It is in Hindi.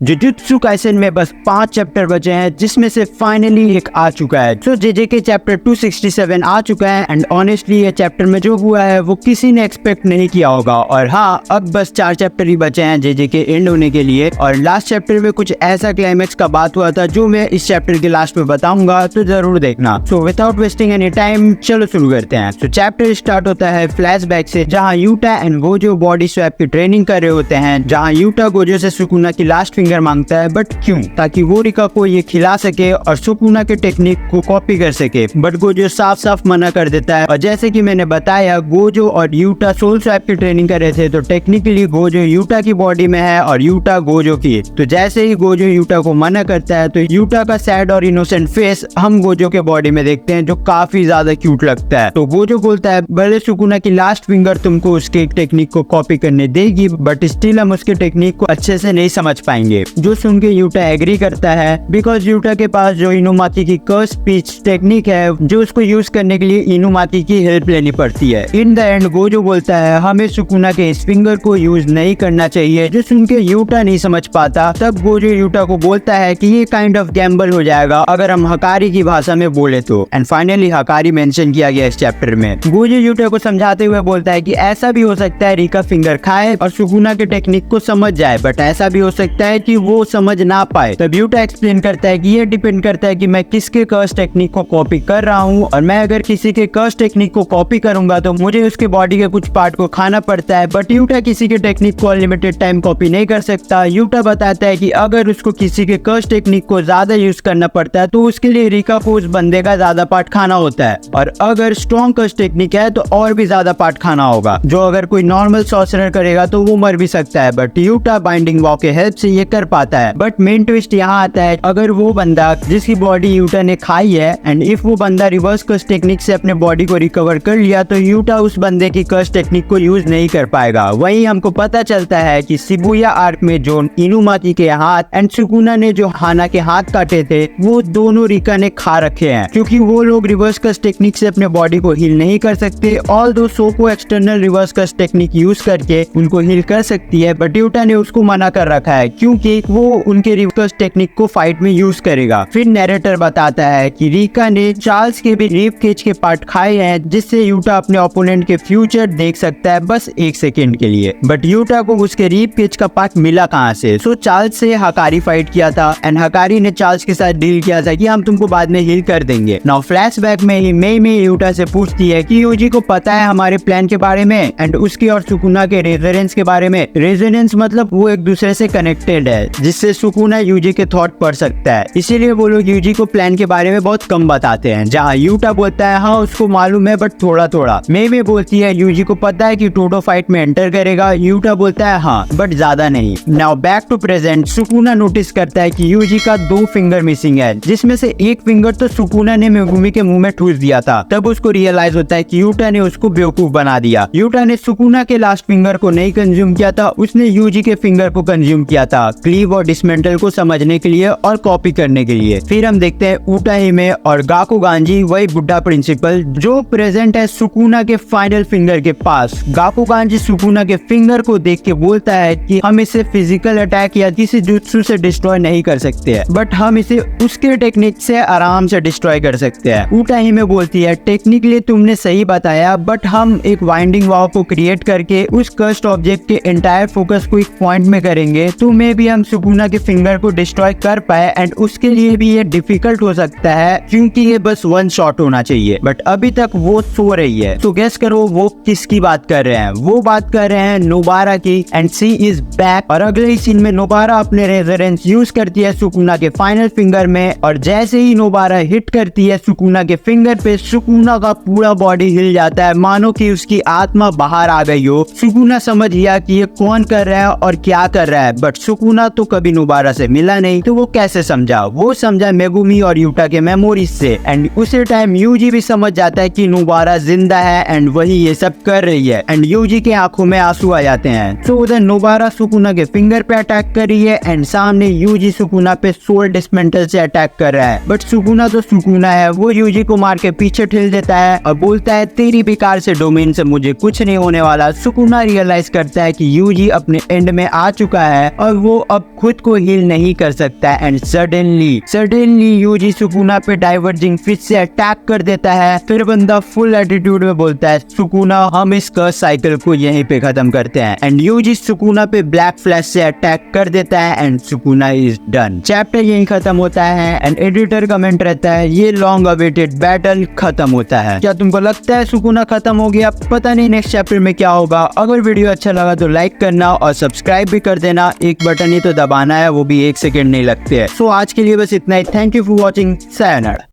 जुजुत्सु काइसेन में बस 5 चैप्टर बचे हैं, जिसमें से फाइनली एक आ चुका है। तो जेजेके चैप्टर 267 आ चुका है एंड ऑनेस्टली ये चैप्टर में जो हुआ है वो किसी ने एक्सपेक्ट नहीं किया होगा। और हाँ, अब बस 4 चैप्टर ही बचे हैं जेजेके एंड होने के लिए। और लास्ट चैप्टर में कुछ ऐसा क्लाइमेक्स का बात हुआ था जो मैं इस चैप्टर के लास्ट में बताऊंगा, तो जरूर देखना। So without wasting any time चलो शुरू करते हैं। तो चैप्टर स्टार्ट होता है फ्लैशबैक से, जहाँ Utah and Gojo body swap की ट्रेनिंग कर रहे होते हैं, जहाँ यूटा गोजो से सुकुना की लास्ट फिंगर मांगता है। बट क्यों? ताकि वो रिका को ये खिला सके और सुकुना के टेक्निक को कॉपी कर सके। बट गोजो साफ साफ मना कर देता है। और जैसे कि मैंने बताया, गोजो और यूटा सोल स्वैप की ट्रेनिंग कर रहे थे, तो टेक्निकली गोजो यूटा की बॉडी में है और यूटा गोजो की। तो जैसे ही गोजो यूटा को मना करता है, तो यूटा का सैड और इनोसेंट फेस हम गोजो के बॉडी में देखते हैं, जो काफी ज्यादा क्यूट लगता है। तो गोजो बोलता है भले सुकुना की लास्ट फिंगर तुमको उसके टेक्निक को कॉपी करने देगी, बट स्टिल हम उसके टेक्निक को अच्छे से नहीं समझ पाएंगे। जो सुन के यूटा एग्री करता है, बिकॉज यूटा के पास जो इनुमाकी की कर्स स्पीच टेक्निक है, जो उसको यूज करने के लिए इनुमाकी की हेल्प लेनी पड़ती है। इन द एंड गोजो बोलता है हमें सुकुना के इस फिंगर को यूज नहीं करना चाहिए, जो सुन के यूटा नहीं समझ पाता। तब गोजो यूटा को बोलता है कि ये काइंड ऑफ गैम्बल हो जाएगा अगर हम हकारी की भाषा में बोले तो। एंड फाइनली हकारी मेंशन किया गया इस चैप्टर में। गोजो यूटा को समझाते हुए बोलता है कि ऐसा भी हो सकता है रिका फिंगर खाए और सुकुना के टेक्निक को समझ जाए, बट ऐसा भी हो सकता है कि वो समझ ना पाए। तब यूटा एक्सप्लेन करता है कि ये डिपेंड करता है कि मैं किसके कर्स टेक्निक को कॉपी कर रहा हूँ, और मैं अगर किसी के कर्स टेक्निक को कॉपी करूंगा तो मुझे उसके बॉडी के कुछ पार्ट को खाना पड़ता है। बट यूटा किसी के टेक्निक को अनलिमिटेड टाइम कॉपी नहीं कर सकता। यूटा बताता है कि अगर उसको किसी के कर्स टेक्निक को ज्यादा यूज करना पड़ता है तो उसके लिए रिका को उस बंदे का ज्यादा पार्ट खाना होता है, और अगर स्ट्रॉन्ग कर्स टेक्निक है तो और भी ज्यादा पार्ट खाना होगा, जो अगर कोई नॉर्मल सॉर्सरर करेगा तो वो मर भी सकता है। बट यूटा बाइंडिंग वॉ के हेल्प से ये कर पाता है। बट मेन ट्विस्ट यहाँ आता है, अगर वो बंदा जिसकी बॉडी यूटा ने खाई है एंड इफ वो बंदा रिवर्स कर्स टेक्निक से अपने बॉडी को रिकवर कर लिया, तो यूटा उस बंदे की कर्स टेक्निक को यूज नहीं कर पाएगा। वहीं हमको पता चलता है कि शिबुया आर्क में जो इनुमाकी के हाथ एंड सुकुना ने जो हाना के हाथ काटे थे, वो दोनों रिका ने खा रखे हैं, क्योंकि वो लोग रिवर्स कर्स टेक्निक से अपने बॉडी को हील नहीं कर सकते। ऑल दो सोको external reverse curse technique use करके उनको हील कर सकती है, बट यूटा ने उसको मना कर रखा है, क्योंकि वो उनके रिवर्स टेक्निक को फाइट में यूज करेगा। फिर नैरेटर बताता है कि रिका ने चार्ल्स के भी रिब केज के पार्ट खाए हैं, जिससे यूटा अपने ओपोनेंट के फ्यूचर देख सकता है बस 1 सेकेंड के लिए। बट यूटा को उसके रिब केज का पार्ट मिला कहाँ से? सो चार्ल्स से हकारी फाइट किया था एंड हकारी ने चार्ल्स के साथ डील किया था कि हम तुमको बाद में हील कर देंगे। नाउ फ्लैशबैक में ही मेई यूटा से पूछती है कि यूजी को पता है हमारे प्लान के बारे में एंड उसकी और सुकुना के रेजोनेंस के बारे में। रेजोनेंस मतलब वो एक दूसरे से कनेक्टेड है, जिससे सुकुना यूजी के थॉट पढ़ सकता है। इसीलिए वो लोग यूजी को प्लान के बारे में बहुत कम बताते हैं। जहाँ यूटा बोलता है हाँ उसको मालूम है बट थोड़ा थोड़ा। मेई बोलती है यूजी को पता है कि टोटो फाइट में एंटर करेगा। यूटा बोलता है हाँ बट ज्यादा नहीं। Now back to present, Sukuna notice करता है कि यूजी का 2 फिंगर मिसिंग है, जिसमें से एक फिंगर तो सुकुना ने मेगुमी के मुंह में ठूस दिया था। तब उसको रियलाइज होता है कि यूटा ने उसको बेवकूफ बना दिया। यूटा ने सुकुना के लास्ट फिंगर को नहीं कंज्यूम किया था, उसने यूजी के फिंगर को कंज्यूम किया था, क्लीव और डिसमेंटल को समझने के लिए और कॉपी करने के लिए। फिर हम देखते हैं उटाहिमे और गाकुगांजी, वही बुड्ढा प्रिंसिपल जो प्रेजेंट है सुकुना के फाइनल फिंगर के पास। गाकुगांजी सुकुना के फिंगर को देख के बोलता है कि हम इसे फिजिकल अटैक या किसी जुत्सु से डिस्ट्रॉय नहीं कर सकते हैं, बट हम इसे उसके टेक्निक से आराम से डिस्ट्रॉय कर सकते हैं। उटाहिमे बोलती है टेक्निकली तुमने सही बताया, बट हम एक वाइंडिंग वॉल को क्रिएट करके उस कर्स्ड ऑब्जेक्ट के एंटायर फोकस को एक पॉइंट में करेंगे, तो मे भी हम सुकुना के फिंगर को डिस्ट्रॉय कर पाए। एंड उसके लिए भी ये डिफिकल्ट हो सकता है, क्योंकि ये बस 1 शॉट होना चाहिए, बट अभी तक वो सो रही है। तो गेस करो वो किसकी बात कर रहे हैं? वो बात कर रहे हैं नोबारा की, एंड शी इज बैक। और अगले ही सीन में नोबारा अपने रेजोनेंस यूज करती है सुकुना के फाइनल फिंगर में, और जैसे ही नोबारा हिट करती है सुकुना के फिंगर पे, सुकुना का पूरा बॉडी हिल जाता है, मानो कि उसकी आत्मा बाहर आ गई हो। सुकुना समझ गया कि ये कौन कर रहा है और क्या कर रहा है, बट सुकुना तो कभी नोबारा से मिला नहीं, तो वो कैसे समझा? वो समझा मेगुमी और यूटा के मेमोरीज से। एंड उसी टाइम यूजी भी समझ जाता है कि नोबारा जिंदा है एंड वही ये सब कर रही है, एंड यूजी के आंखों में आंसू आ जाते हैं। तो उधर नोबारा सुकुना के फिंगर पे अटैक कर रही है एंड सामने यूजी सुकुना पे सोल डिसमेंटल से अटैक कर रहा है। बट सुकुना तो सुकुना है, वो यूजी को मार के पीछे ठेल देता है और बोलता है तेरी बेकार से डोमेन से मुझे कुछ नहीं होने वाला। सुकुना रियलाइज करता है कि यूजी अपने एंड में आ चुका है और वो अब खुद को हील नहीं कर सकता है एंड सडनली यूजी सुकुना पे डाइवर्जिंग फिश से अटैक कर देता है। फिर बंदा फुल एटीट्यूड में बोलता है सुकुना हम इस कर्स साइकिल को यहीं पे खत्म करते हैं एंड यूजी सुकुना पे ब्लैक फ्लैश से अटैक कर देता है and Sukuna is done. Chapter यहीं खत्म होता है एंड एडिटर कमेंट रहता है ये लॉन्ग अवेटेड बैटल खत्म होता है। क्या तुमको लगता है सुकुना खत्म हो गया? पता नहीं नेक्स्ट चैप्टर में क्या होगा। अगर वीडियो अच्छा लगा तो लाइक करना और सब्सक्राइब भी कर देना। एक बटन ही तो दबाना है, वो भी 1 सेकंड नहीं लगते हैं। सो आज के लिए बस इतना ही। Thank you for watching. Sayonara.